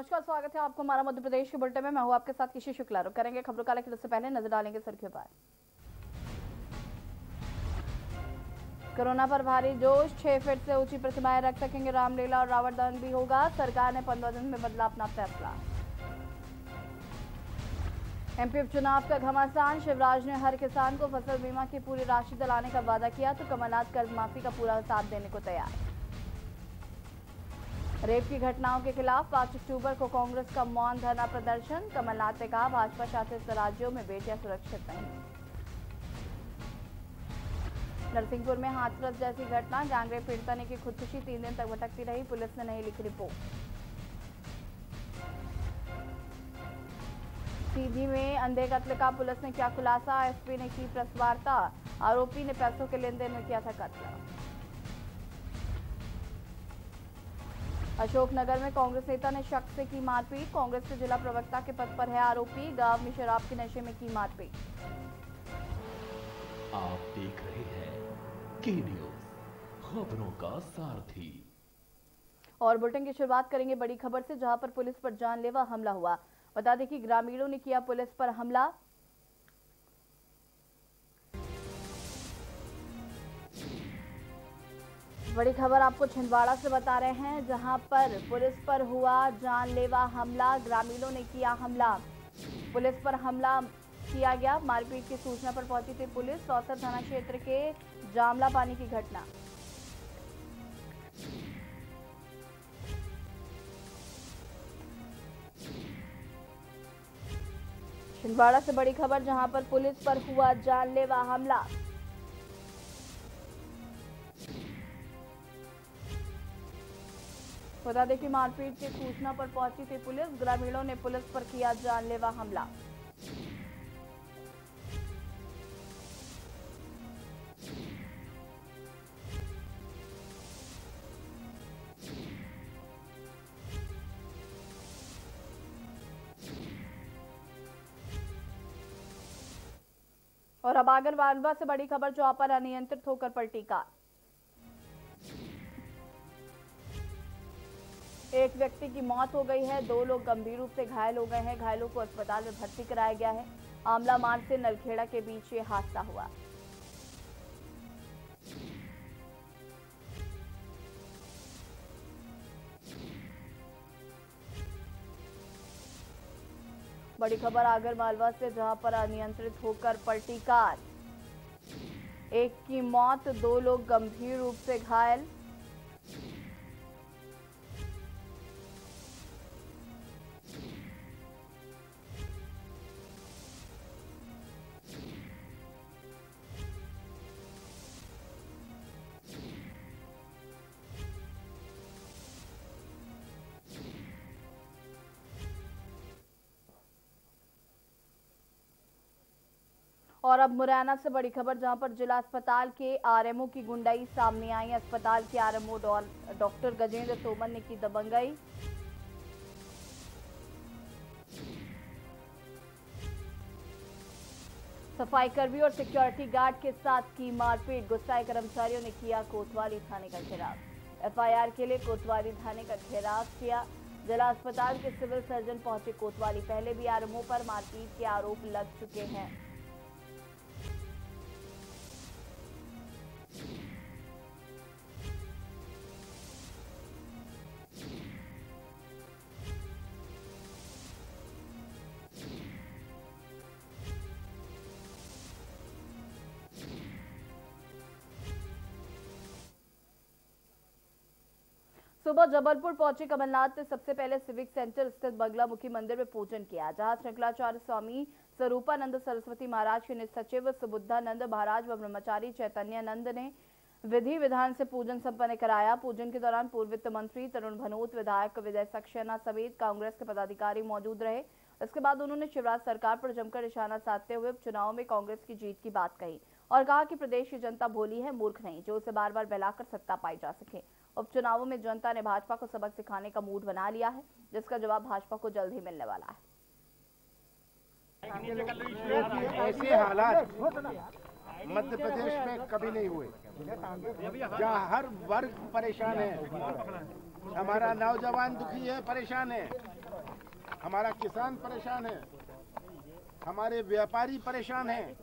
नमस्कार, स्वागत है आपको हमारा मध्य प्रदेश के बुलेटिन में। मैं हूं आपके साथ किशी शुक्ला। रुक करेंगे खबरों का, लेकिन उससे पहले नजर डालेंगे सुर्खियों पर। कोरोना पर भारी जोश, 6 फीट से ऊंची प्रतिमाएं रख सकेंगे रामलीला और रावण दहन भी होगा। सरकार ने 15 दिन में बदला अपना फैसला। एमपी उपचुनाव का घमासान, शिवराज ने हर किसान को फसल बीमा की पूरी राशि दिलाने का वादा किया तो कमलनाथ कर्ज माफी का पूरा साथ देने को तैयार। रेप की घटनाओं के खिलाफ 5 अक्टूबर को कांग्रेस का मौन धरना प्रदर्शन। कमलनाथ ने कहा, भाजपा शासित राज्यों में बेटियां सुरक्षित नहीं। नरसिंहपुर में हाथरस जैसी घटना, गैंगरेप पीड़िता ने की खुदकुशी, 3 दिन तक भटकती रही, पुलिस ने नहीं लिखी रिपोर्ट। सीधी में अंधे कत्ल का पुलिस ने किया खुलासा, एसपी ने की प्रेस वार्ता, आरोपी ने पैसों के लेन देन में किया था कत्ल। अशोकनगर में कांग्रेस नेता ने शख्स से की मारपीट, कांग्रेस के जिला प्रवक्ता के पद पर है आरोपी, गांव में शराब के नशे में की मारपीट। आप देख रहे हैं की न्यूज, खबरों का सारथी। और बुलेटिन की शुरुआत करेंगे बड़ी खबर से, जहां पर पुलिस पर जानलेवा हमला हुआ। बता दें कि ग्रामीणों ने किया पुलिस पर हमला। बड़ी खबर आपको छिंदवाड़ा से बता रहे हैं, जहां पर पुलिस पर हुआ जानलेवा हमला, ग्रामीणों ने किया हमला। पुलिस पर हमला किया गया, मारपीट की सूचना पर पहुंची थी पुलिस। सौसर थाना क्षेत्र के जामला पानी की घटना। छिंदवाड़ा से बड़ी खबर, जहां पर पुलिस पर हुआ जानलेवा हमला। बता दें कि मारपीट की सूचना पर पहुंची थी पुलिस, ग्रामीणों ने पुलिस पर किया जानलेवा हमला। और अब आगरमालवा से बड़ी खबर, जहां पर अनियंत्रित होकर पलटी कार। एक व्यक्ति की मौत हो गई है, 2 लोग गंभीर रूप से घायल हो गए हैं। घायलों को अस्पताल में भर्ती कराया गया है। आमला मार्ग से नलखेड़ा के बीच ये हादसा हुआ। बड़ी खबर आगरमालवा से, जहां पर अनियंत्रित होकर पलटी कार, एक की मौत, 2 लोग गंभीर रूप से घायल। और अब मुरैना से बड़ी खबर, जहां पर जिला अस्पताल के आरएमओ की गुंडाई सामने आई। अस्पताल के आरएमओ डॉक्टर गजेंद्र तोमर ने की दबंगई। सफाई कर्मी और सिक्योरिटी गार्ड के साथ की मारपीट, गुस्साए कर्मचारियों ने किया कोतवाली थाने का घेराव। एफआईआर के लिए कोतवाली थाने का घेराव किया। जिला अस्पताल के सिविल सर्जन पहुंचे कोतवाली। पहले भी आरएमओ पर मारपीट के आरोप लग चुके हैं। सुबह जबलपुर पहुंचे कमलनाथ ने सबसे पहले सिविक सेंटर स्थित बगलामुखी मंदिर में पूजन किया, जहां श्रृंखलाचार्य स्वामी स्वरूपानंद सरस्वती महाराज के निज सचिव सुबुद्धानंद महाराज व ब्रह्मचारी चैतन्यानंद ने विधि विधान से पूजन संपन्न कराया। पूजन के दौरान पूर्व वित्त मंत्री तरुण भनोत, विधायक विजय सक्सेना समेत कांग्रेस के पदाधिकारी मौजूद रहे। इसके बाद उन्होंने शिवराज सरकार पर जमकर निशाना साधते हुए उपचुनाव में कांग्रेस की जीत की बात कही और कहा कि प्रदेश की जनता भोली है, मूर्ख नहीं, जो उसे बार बार बहलाकर सत्ता पाई जा सके। उपचुनावों में जनता ने भाजपा को सबक सिखाने का मूड बना लिया है, जिसका जवाब भाजपा को जल्द ही मिलने वाला है। ऐसे हालात मध्य प्रदेश में कभी नहीं हुए, जहाँ हर वर्ग परेशान है, हमारा नौजवान दुखी है, परेशान है, हमारा किसान परेशान है, हमारे व्यापारी परेशान हैं,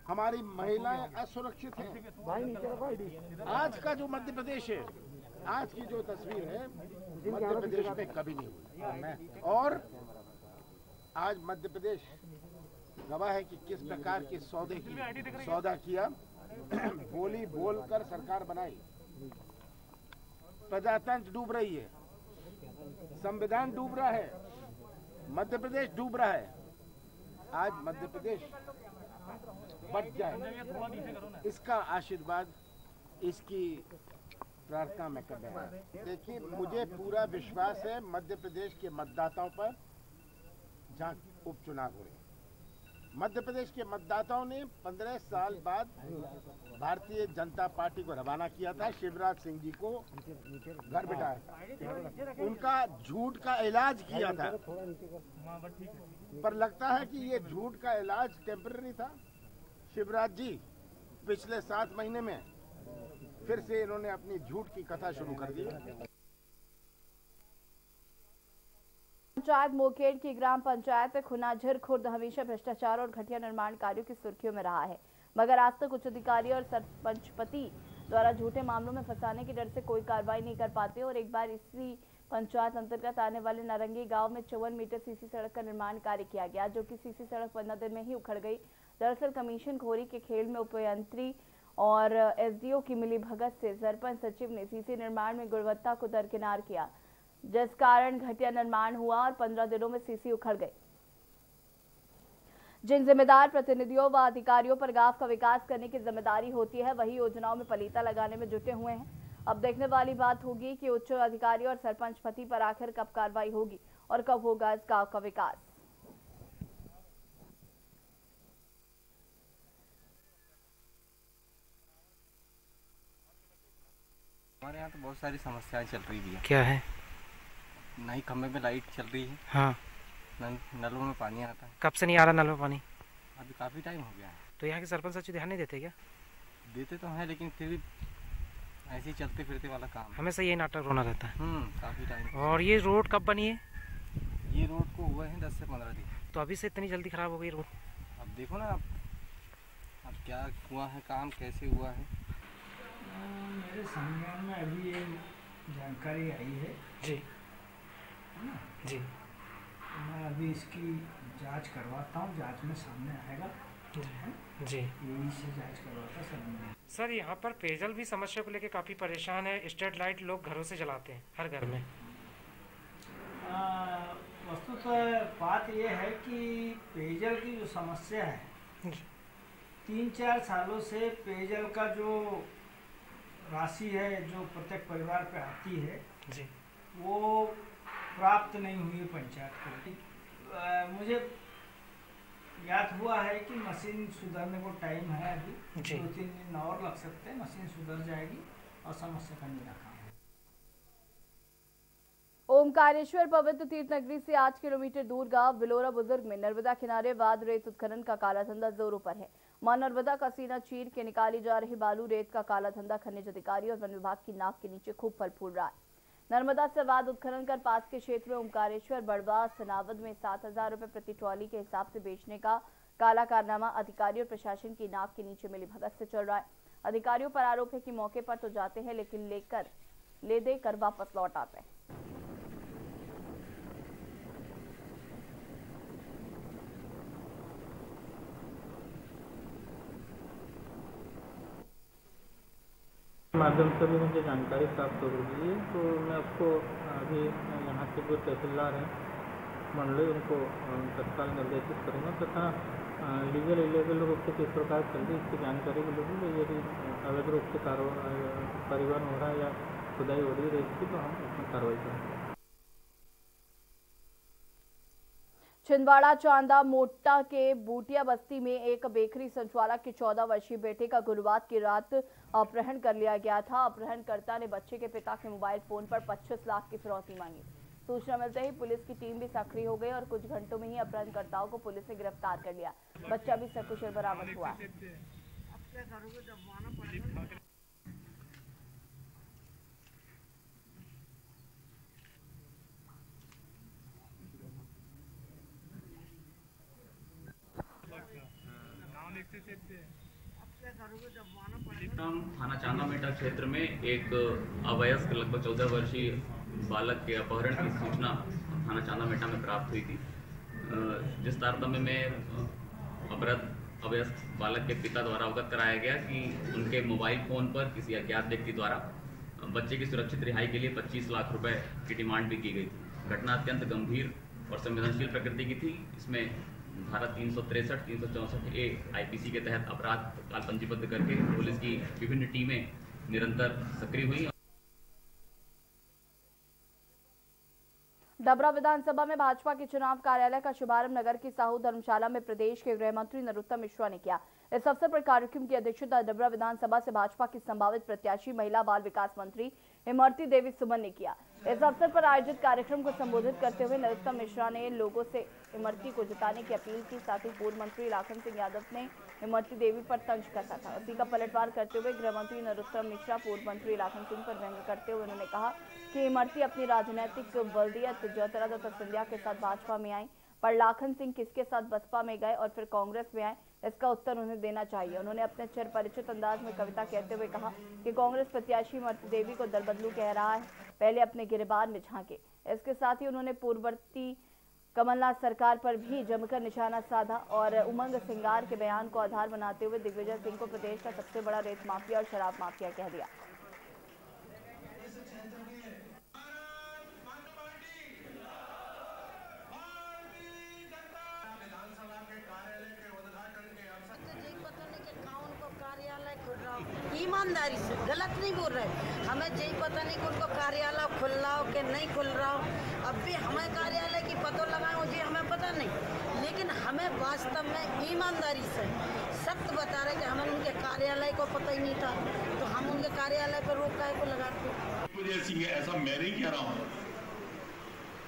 हमारी महिलाएं असुरक्षित हैं। आज का जो मध्य प्रदेश है, आज की जो तस्वीर है, मध्य प्रदेश में कभी नहीं हुई। और आज मध्य प्रदेश गवाह है कि किस प्रकार के सौदा किया, बोली बोलकर सरकार बनाई। प्रजातंत्र डूब रही है, संविधान डूब रहा है, मध्य प्रदेश डूब रहा है। आज मध्य प्रदेश बच जाए, इसका आशीर्वाद, इसकी प्रार्थना मैं कर रहा हूं। देखिए, मुझे पूरा विश्वास है मध्य प्रदेश के मतदाताओं पर, जहां उपचुनाव हो रहे हैं। मध्य प्रदेश के मतदाताओं ने 15 साल बाद भारतीय जनता पार्टी को रवाना किया था, शिवराज सिंह जी को घर बिठाया था, उनका झूठ का इलाज किया था। पर लगता है कि ये झूठ का इलाज टेम्पररी था। शिवराज जी पिछले 7 महीने में फिर से इन्होंने अपनी झूठ की कथा शुरू कर दी। पंचायत मोकेड़ की ग्राम पंचायत खुनाझर खुर्द हमेशा भ्रष्टाचार और घटिया निर्माण कार्यों की सुर्खियों में रहा है, मगर आज तक उच्च अधिकारी और सरपंच पति द्वारा झूठे मामलों में फंसाने के डर से कोई कार्रवाई नहीं कर पाते। और एक बार इसी पंचायत अंतर्गत आने वाले नारंगी गांव में 54 मीटर सीसी सड़क का निर्माण कार्य किया गया, जो कि सीसी सड़क 15 दिन में ही उखड़ गई। दरअसल कमीशन खोरी के खेल में उपयंत्री और एसडीओ की मिली भगत से सरपंच सचिव ने सीसी निर्माण में गुणवत्ता को दरकिनार किया, जिस कारण घटिया निर्माण हुआ और 15 दिनों में सीसी उखड़ गई। जिन जिम्मेदार प्रतिनिधियों व अधिकारियों पर गांव का विकास करने की जिम्मेदारी होती है, वही योजनाओं में पलीता लगाने में जुटे हुए हैं। अब देखने वाली बात होगी कि उच्च अधिकारी और सरपंच पति पर आखिर कब कार्रवाई होगी और कब होगा इस गांव का विकास। हमारे यहाँ तो बहुत सारी समस्याएं चल रही है। क्या है? नहीं खंभे में लाइट चल रही है। हाँ। नलों में पानी आता है। कब से नहीं आ रहा नल में पानी? अभी काफ़ी टाइम हो गया है। तो यहाँ के सरपंच सचिव ध्यान नहीं देते क्या? देते तो हैं, लेकिन फिर भी ऐसे ही चलते फिरते वाला काम। हमेशा ये नाटक रोना रहता है। काफ़ी टाइम। और ये रोड कब बनी है? ये रोड को हुए हैं 10 से 15 दिन। तो अभी से इतनी जल्दी खराब हो गई रोड? अब देखो ना, अब क्या हुआ है, काम कैसे हुआ है। मेरे संज्ञान में अभी ये जानकारी आई है जी, है ना जी। तो मैं अभी इसकी जांच करवाता हूँ, जांच में सामने आएगा जी। यही से जांच करवाता सब। सर, यहाँ पर पेयजल भी समस्या को लेकर काफ़ी परेशान है। स्ट्रीट लाइट लोग घरों से जलाते हैं, हर घर में। वस्तुतः बात यह है कि पेयजल की जो समस्या है, 3-4 सालों से पेयजल का जो राशि है जो प्रत्येक परिवार पे आती है जी, वो प्राप्त नहीं हुई है पंचायत को। मुझे ज्ञात हुआ है कि मशीन सुधरने को टाइम है, अभी 2-3 दिन और लग सकते हैं, मशीन सुधर जाएगी और समस्या का निराकरण। ओमकारेश्वर पवित्र तीर्थ नगरी से 8 किलोमीटर दूर गांव विलोरा बुजुर्ग में नर्मदा किनारे वाद रेत उत्खनन का काला धंधा जोरों पर है। मां नर्मदा का सीना चीर के निकाली जा रही बालू रेत का काला धंधा खनिज अधिकारी और वन विभाग की नाक के नीचे खूब फल फूल रहा है। नर्मदा से वाद उत्खनन कर पास के क्षेत्र में ओमकारेश्वर बड़वा सनावद में 7,000 रुपए प्रति ट्रॉली के हिसाब से बेचने का काला कारनामा अधिकारी और प्रशासन की नाक के नीचे मिली भगत से चल रहा है। अधिकारियों पर आरोप है कि मौके पर तो जाते हैं, लेकिन ले देकर वापस लौट आते हैं। माध्यम से भी मुझे जानकारी प्राप्त हो रही है, तो मैं आपको अभी यहाँ के जो तहसीलदार हैं मंडली, उनको तत्काल निर्देशित करूँगा तथा लीगल इलीगल रूप से किस प्रकार चल रही इसकी जानकारी मिलेगी। यदि अवैध रूप से परिवहन हो रहा है या खुदाई हो रही है इसकी, तो हम उसमें कार्रवाई करेंगे। छिंदवाड़ा चांदा मोटा के बूटिया बस्ती में एक बेकरी संचालक के 14 वर्षीय बेटे का गुरुवार की रात अपहरण कर लिया गया था। अपहरणकर्ता ने बच्चे के पिता के मोबाइल फोन पर 25 लाख की फिरौती मांगी। सूचना मिलते ही पुलिस की टीम भी सक्रिय हो गई और कुछ घंटों में ही अपहरणकर्ताओं को पुलिस ने गिरफ्तार कर लिया। बच्चा भी सकुशल बरामद हुआ। थाना चांदामेटा क्षेत्र में एक अवयस्क लगभग 14 वर्षीय बालक के अपहरण की सूचना थाना चांदामेटा में प्राप्त हुई थी, जिस तारतम्य में अवयस्क बालक के पिता द्वारा अवगत कराया गया कि उनके मोबाइल फोन पर किसी अज्ञात व्यक्ति द्वारा बच्चे की सुरक्षित रिहाई के लिए 25 लाख रुपए की डिमांड भी की गई थी। घटना अत्यंत गंभीर और संवेदनशील प्रकृति की थी। इसमें धारा 363, 364 ए आईपीसी के तहत अपराध काल पंजीबद्ध करके पुलिस की विभिन्न टीमें निरंतर सक्रिय हुई। डबरा विधानसभा में भाजपा के चुनाव कार्यालय का शुभारंभ नगर की साहू धर्मशाला में प्रदेश के गृह मंत्री नरोत्तम मिश्रा ने किया। इस अवसर पर कार्यक्रम की अध्यक्षता डबरा विधानसभा से भाजपा की संभावित प्रत्याशी महिला बाल विकास मंत्री इमरती देवी सुमन ने किया। इस अवसर पर आयोजित कार्यक्रम को संबोधित करते हुए नरोत्तम मिश्रा ने लोगों से इमरती को जिताने की अपील की। साथ ही पूर्व मंत्री लाखन सिंह यादव ने इमरती देवी पर तंज कसा था। उसी का पलटवार करते हुए गृह मंत्री नरोत्तम मिश्रा पूर्व मंत्री लाखन सिंह पर व्यंग्य करते हुए उन्होंने कहा कि इमरती अपनी राजनीतिक बल्दियत ज्योतिरादित्य सिंधिया के साथ भाजपा में आई, पर लाखन सिंह किसके साथ बसपा में गए और फिर कांग्रेस में आए, इसका उत्तर उन्हें देना चाहिए। उन्होंने अपने चिर परिचित अंदाज में कविता कहते हुए कहा कि कांग्रेस प्रत्याशी इमरती देवी को दल बदलू कह रहा है, पहले अपने गिरबान में झांके। इसके साथ ही उन्होंने पूर्ववर्ती कमलनाथ सरकार पर भी जमकर निशाना साधा और उमंग सिंगार के बयान को आधार बनाते हुए दिग्विजय सिंह को प्रदेश का सबसे बड़ा रेत माफिया और शराब माफिया कह दिया। ईमानदारी से गलत नहीं बोल रहे, हमें यही पता नहीं कि उनको कार्यालय खुल रहा हो कि नहीं खुल रहा हो। अब भी हमें कार्यालय की पता लगाए जी हमें पता नहीं, लेकिन हमें वास्तव में ईमानदारी से सख्त बता रहे कि हमें उनके कार्यालय को पता ही नहीं था, तो हम उनके कार्यालय पर रोक काय को लगाते। दिग्विजय सिंह ऐसा मैं नहीं कह रहा हूँ,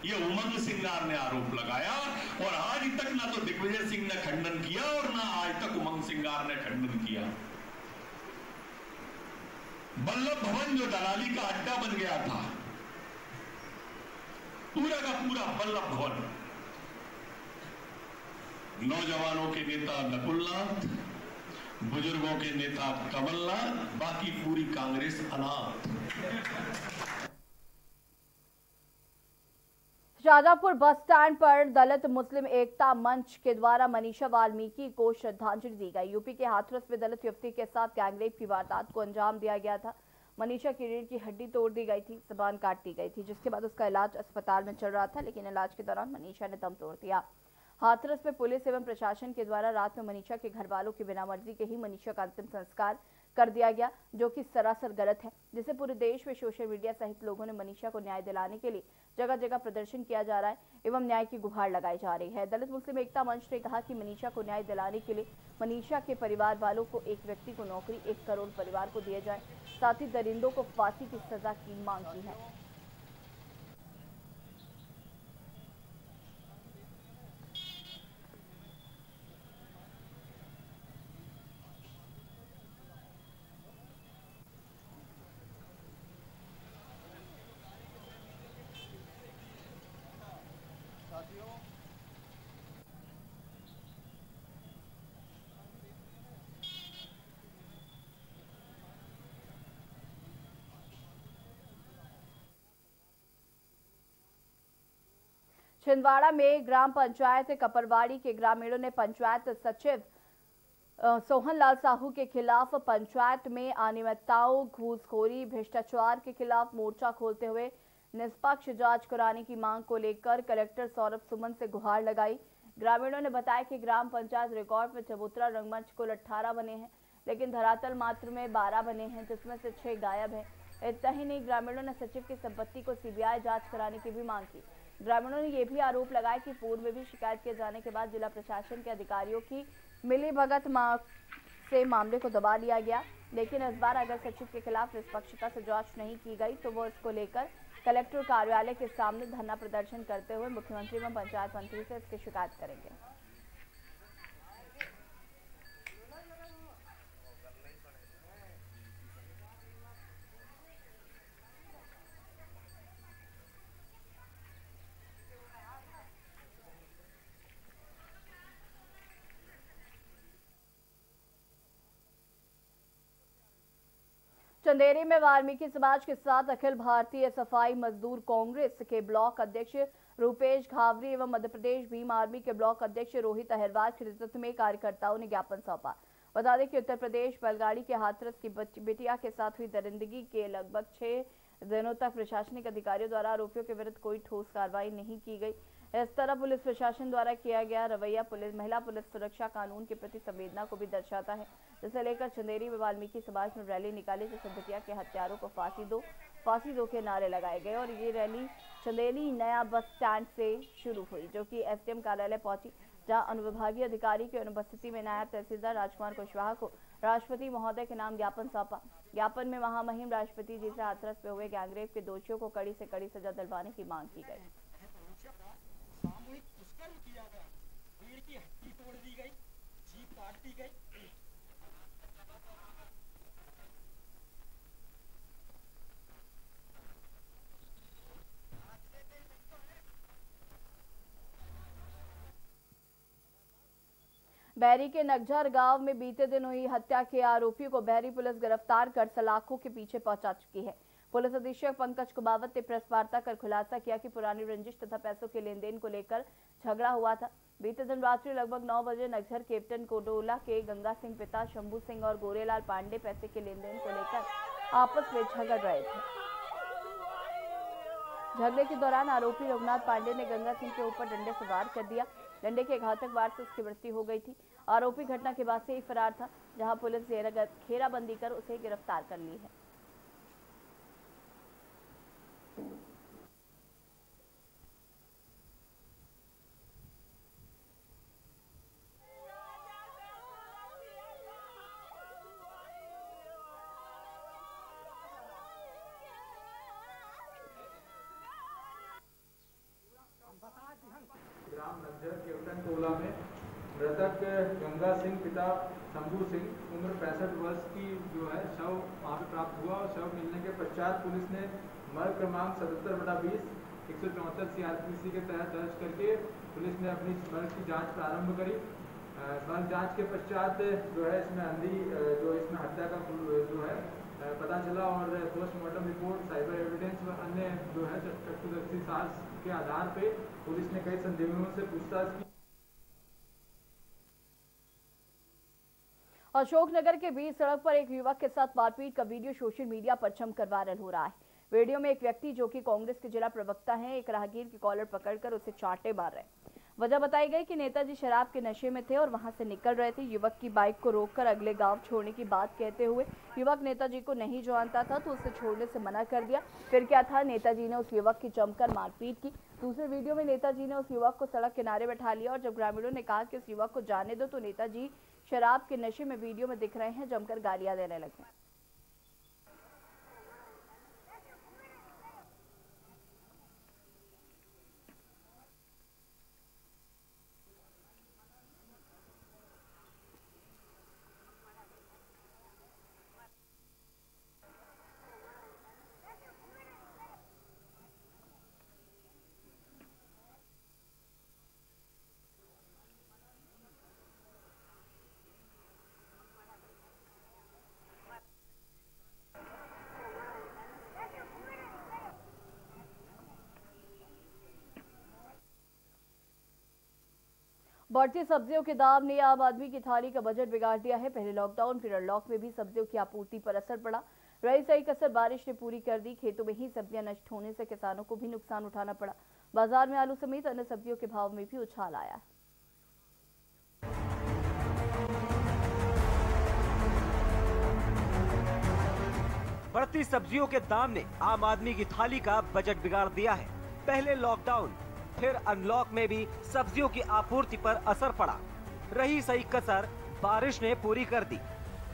ये उमंग सिंगार ने आरोप लगाया और आज तक ना तो दिग्विजय सिंह ने खंडन किया और ना आज तक उमंग सिंगार ने खंडन किया। वल्लभ भवन जो दलाली का अड्डा बन गया था, पूरा का पूरा वल्लभ भवन नौजवानों के नेता नकुलनाथ, बुजुर्गों के नेता कमलनाथ, बाकी पूरी कांग्रेस अनाथ। शाहजहांपुर बस स्टैंड पर दलित मुस्लिम एकता मंच के द्वारा मनीषा वाल्मीकि को श्रद्धांजलि दी गई। यूपी के हाथरस में दलित युवती के साथ गैंगरेप की वारदात को अंजाम दिया गया था। मनीषा की रीढ़ की हड्डी तोड़ दी गई थी, जबान काट दी गई थी, जिसके बाद उसका इलाज अस्पताल में चल रहा था, लेकिन इलाज के दौरान मनीषा ने दम तोड़ दिया। हाथरस में पुलिस एवं प्रशासन के द्वारा रात में मनीषा के घर वालों की बिना मर्जी के ही मनीषा का अंतिम संस्कार कर दिया गया, जो कि सरासर गलत है, जिसे पूरे देश में सोशल मीडिया सहित लोगों ने मनीषा को न्याय दिलाने के लिए जगह जगह प्रदर्शन किया जा रहा है एवं न्याय की गुहार लगाई जा रही है। दलित मुस्लिम एकता मंच ने कहा कि मनीषा को न्याय दिलाने के लिए मनीषा के परिवार वालों को एक व्यक्ति को नौकरी 1 करोड़ परिवार को दिया जाए, साथ ही दरिंदों को फांसी की सजा की मांग की है। छिंदवाड़ा में ग्राम पंचायत कपरवाड़ी के ग्रामीणों ने पंचायत सचिव सोहनलाल साहू के खिलाफ पंचायत में अनियमितताओं, घूसखोरी, भ्रष्टाचार के खिलाफ मोर्चा खोलते हुए निष्पक्ष जांच कराने की मांग को लेकर कलेक्टर सौरभ सुमन से गुहार लगाई। ग्रामीणों ने बताया कि ग्राम पंचायत रिकॉर्ड में चबूतरा रंगमंच कुल 18 बने हैं, लेकिन धरातल मात्र में 12 बने हैं, जिसमें से 6 गायब हैं। इतना ही नहीं, ग्रामीणों ने सचिव की संपत्ति को सीबीआई जांच कराने की भी मांग की। ग्रामीणों ने यह भी आरोप लगाया कि पूर्व में भी शिकायत किए जाने के बाद जिला प्रशासन के अधिकारियों की मिलीभगत से मामले को दबा लिया गया, लेकिन इस बार अगर सचिव के खिलाफ निष्पक्षता से जांच नहीं की गई तो वो इसको लेकर कलेक्टर कार्यालय के सामने धरना प्रदर्शन करते हुए मुख्यमंत्री एवं पंचायत मंत्री से इसकी शिकायत करेंगे। चंदेरी में वाल्मीकि समाज के साथ अखिल भारतीय सफाई मजदूर कांग्रेस के ब्लॉक अध्यक्ष रूपेश घावरी एवं मध्य प्रदेश भीम आर्मी के ब्लॉक अध्यक्ष रोहित अहिरवार के नेतृत्व में कार्यकर्ताओं ने ज्ञापन सौंपा। बता दें कि उत्तर प्रदेश बैलगाड़ी के हाथरस की बिटिया के साथ हुई दरिंदगी के लगभग 6 दिनों तक प्रशासनिक अधिकारियों द्वारा आरोपियों के विरुद्ध कोई ठोस कार्रवाई नहीं की गई। इस तरह पुलिस प्रशासन द्वारा किया गया रवैया महिला पुलिस सुरक्षा कानून के प्रति संवेदना को भी दर्शाता है, जिसे लेकर चंदेरी में वाल्मीकि समाज में रैली निकाली जिसमें बिटिया के हत्यारों को फांसी दो के नारे लगाए गए और ये रैली चंदेरी नया बस स्टैंड से शुरू हुई, जो कि एसडीएम कार्यालय पहुंची, जहां अनुविभागीय अधिकारी की अनुपस्थिति में नायब तहसीलदार राजकुमार कुशवाहा को राष्ट्रपति महोदय के नाम ज्ञापन सौंपा। ज्ञापन में महामहिम राष्ट्रपति जी से हाथरस में हुए गैंगरेप के दोषियों को कड़ी से कड़ी सजा दिलवाने की मांग की गई। सामूहिक दुष्कर्म किया गया, पेड़ की हड्डी तोड़ दी गई, जीभ काट दी गई। बैरी के नगझर गांव में बीते दिन हुई हत्या के आरोपियों को बैरी पुलिस गिरफ्तार कर सलाखों के पीछे पहुंचा चुकी है। पुलिस अधीक्षक पंकज कुमावत ने प्रेस वार्ता कर खुलासा किया कि पुरानी रंजिश तथा पैसों के लेन देन को लेकर झगड़ा हुआ था। बीते दिन रात्रि लगभग 9 बजे नगझर कैप्टन कोडोला के गंगा सिंह पिता शंभू सिंह और गोरेलाल पांडे पैसे के लेन देन को लेकर आपस में झगड़ रहे थे। झगड़े के दौरान आरोपी रघुनाथ पांडे ने गंगा सिंह के ऊपर डंडे से वार कर दिया। डंडे के घातक वार से उसकी मृत्यु हो गई थी। आरोपी घटना के बाद से ही फरार था, जहां पुलिस ने घेराबंदी कर उसे गिरफ्तार कर ली है। ग्राम नगझर केवटन टोला में मृतक गंगा सिंह पिता शंभू सिंह उम्र 65 वर्ष की जो है शव वहाँ पे प्राप्त हुआ और शव मिलने के पश्चात पुलिस ने मर्ग क्रमांक 77/20 174 CRPC के तहत दर्ज करके पुलिस ने अपनी मर्ग की जांच प्रारंभ करी। मर्ग जांच के पश्चात जो है इसमें जो इसमें हत्या का जो है पता चला और पोस्टमार्टम रिपोर्ट, साइबर एविडेंस व अन्य जो है चक्षुदर्शी साक्ष्य के आधार पे पुलिस ने कई संदेहों से पूछताछ की। अशोकनगर के बीच सड़क पर एक युवक के साथ मारपीट का वीडियो सोशल मीडिया पर जमकर वायरल हो रहा है। वीडियो में एक व्यक्ति जो कि कांग्रेस के जिला प्रवक्ता हैं, एक राहगीर की कॉलर पकड़कर उसे चांटे मार रहे हैं। वजह बताई गई कि नेताजी शराब के नशे में थे और वहां से निकल रहे थे। युवक की बाइक को रोककर अगले गांव छोड़ने की बात कहते हुए युवक नेताजी को नहीं जानता था तो उसे छोड़ने से मना कर दिया। फिर क्या था, नेताजी ने उस युवक की जमकर मारपीट की। दूसरे वीडियो में नेताजी ने उस युवक को सड़क किनारे बैठा लिया और जब ग्रामीणों ने कहा कि उस युवक को जाने दो तो नेताजी शराब के नशे में वीडियो में दिख रहे हैं, जमकर गालियां देने लगे। बढ़ती सब्जियों के दाम ने आम आदमी की थाली का बजट बिगाड़ दिया है। पहले लॉकडाउन फिर अनलॉक में भी सब्जियों की आपूर्ति पर असर पड़ा। रही सही कसर बारिश ने पूरी कर दी। खेतों में ही सब्जियां नष्ट होने से किसानों को भी नुकसान उठाना पड़ा। बाजार में आलू समेत अन्य सब्जियों के भाव में भी उछाल आया। बढ़ती सब्जियों के दाम ने आम आदमी की थाली का बजट बिगाड़ दिया है। पहले लॉकडाउन फिर अनलॉक में भी सब्जियों की आपूर्ति पर असर पड़ा। रही सही कसर बारिश ने पूरी कर दी।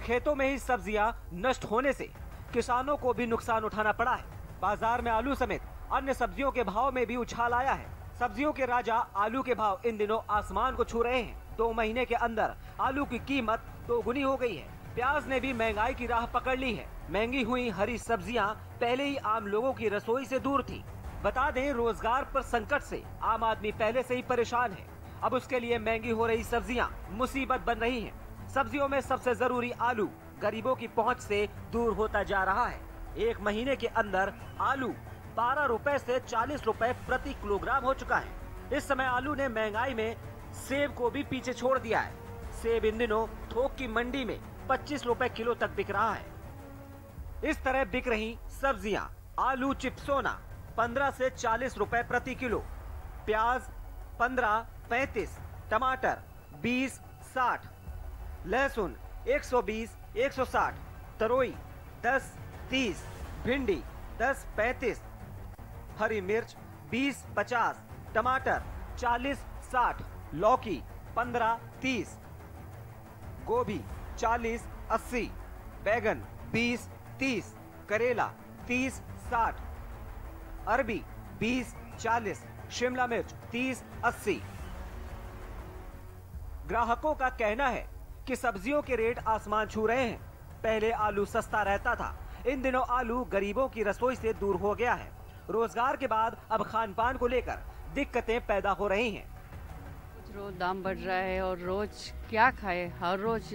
खेतों में ही सब्जियां नष्ट होने से किसानों को भी नुकसान उठाना पड़ा है। बाजार में आलू समेत अन्य सब्जियों के भाव में भी उछाल आया है। सब्जियों के राजा आलू के भाव इन दिनों आसमान को छू रहे हैं। 2 महीने के अंदर आलू की कीमत 2 गुनी हो गई है। प्याज ने भी महंगाई की राह पकड़ ली है। महंगी हुई हरी सब्जियां पहले ही आम लोगों की रसोई से दूर थी। बता दें, रोजगार पर संकट से आम आदमी पहले से ही परेशान है। अब उसके लिए महंगी हो रही सब्जियां मुसीबत बन रही हैं। सब्जियों में सबसे जरूरी आलू गरीबों की पहुंच से दूर होता जा रहा है। एक महीने के अंदर आलू 12 रुपए से 40 रुपए प्रति किलोग्राम हो चुका है। इस समय आलू ने महंगाई में सेब को भी पीछे छोड़ दिया है। सेब इन दिनों थोक की मंडी में 25 रुपए किलो तक बिक रहा है। इस तरह बिक रही सब्जियां, आलू चिप्सोना 15 से 40 रुपए प्रति किलो, प्याज 15-35, टमाटर 20-60, लहसुन 120-160, तरोई 10-30, भिंडी 10-35, हरी मिर्च 20-50, टमाटर 40-60, लौकी 15-30, गोभी 40-80, बैगन 20-30, करेला 30-60, अरबी 20-40, शिमला मिर्च 30-80। ग्राहकों का कहना है कि सब्जियों के रेट आसमान छू रहे हैं। पहले आलू सस्ता रहता था, इन दिनों आलू गरीबों की रसोई से दूर हो गया है। रोजगार के बाद अब खान पान को लेकर दिक्कतें पैदा हो रही हैं। रोज दाम बढ़ रहा है और रोज क्या खाए, हर रोज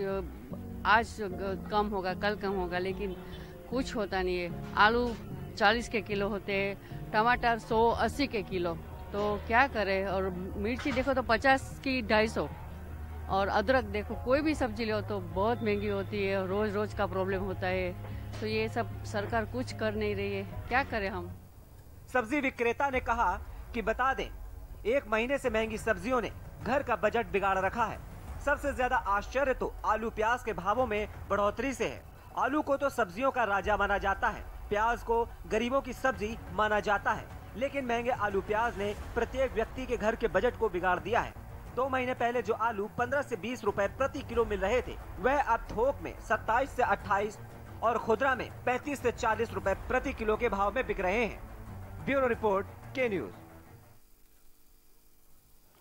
आज कम होगा कल कम होगा, लेकिन कुछ होता नहीं है। आलू 40 के किलो होते हैं, टमाटर 180 के किलो, तो क्या करें। और मिर्ची देखो तो 50 की 250, और अदरक देखो कोई भी सब्जी लो तो बहुत महंगी होती है, रोज रोज का प्रॉब्लम होता है। तो ये सब सरकार कुछ कर नहीं रही है, क्या करें हम। सब्जी विक्रेता ने कहा कि बता दें, एक महीने से महंगी सब्जियों ने घर का बजट बिगाड़ रखा है। सबसे ज्यादा आश्चर्य तो आलू प्याज के भावों में बढ़ोतरी से है। आलू को तो सब्जियों का राजा माना जाता है, प्याज को गरीबों की सब्जी माना जाता है, लेकिन महंगे आलू प्याज ने प्रत्येक व्यक्ति के घर के बजट को बिगाड़ दिया है। 2 महीने पहले जो आलू 15 से 20 रुपए प्रति किलो मिल रहे थे, वह अब थोक में 27 से 28 और खुदरा में 35 से 40 रुपए प्रति किलो के भाव में बिक रहे हैं। ब्यूरो रिपोर्ट, के न्यूज।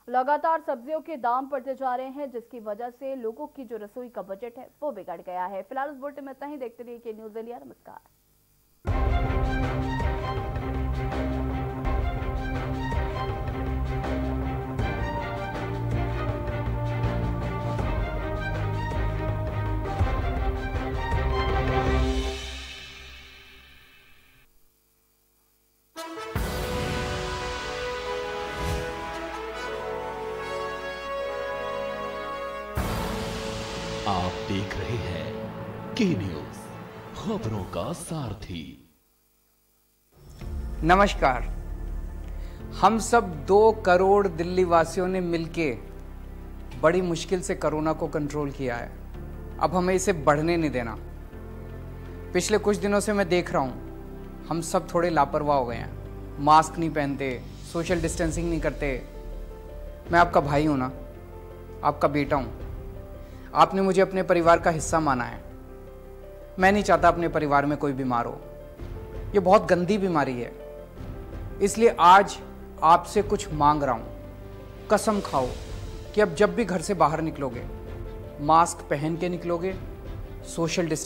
लगातार सब्जियों के दाम बढ़ते जा रहे हैं, जिसकी वजह से लोगों की जो रसोई का बजट है वो बिगड़ गया है। फिलहाल इस बुलेटिन में इतना ही। देखते रहिए के न्यूज इंडिया। नमस्कार। आप देख रहे हैं के न्यूज, खबरों का सारथी। नमस्कार। हम सब 2 करोड़ दिल्ली वासियों ने मिलके बड़ी मुश्किल से कोरोना को कंट्रोल किया है। अब हमें इसे बढ़ने नहीं देना। पिछले कुछ दिनों से मैं देख रहा हूँ हम सब थोड़े लापरवाह हो गए हैं। मास्क नहीं पहनते, सोशल डिस्टेंसिंग नहीं करते। मैं आपका भाई हूँ ना, आपका बेटा हूँ। आपने मुझे अपने परिवार का हिस्सा माना है। मैं नहीं चाहता अपने परिवार में कोई बीमार हो। ये बहुत गंदी बीमारी है, इसलिए आज आपसे कुछ मांग रहा हूँ। कसम खाओ कि अब जब भी घर से बाहर निकलोगे, मास्क पहन के निकलोगे, सोशल डिस्टेंस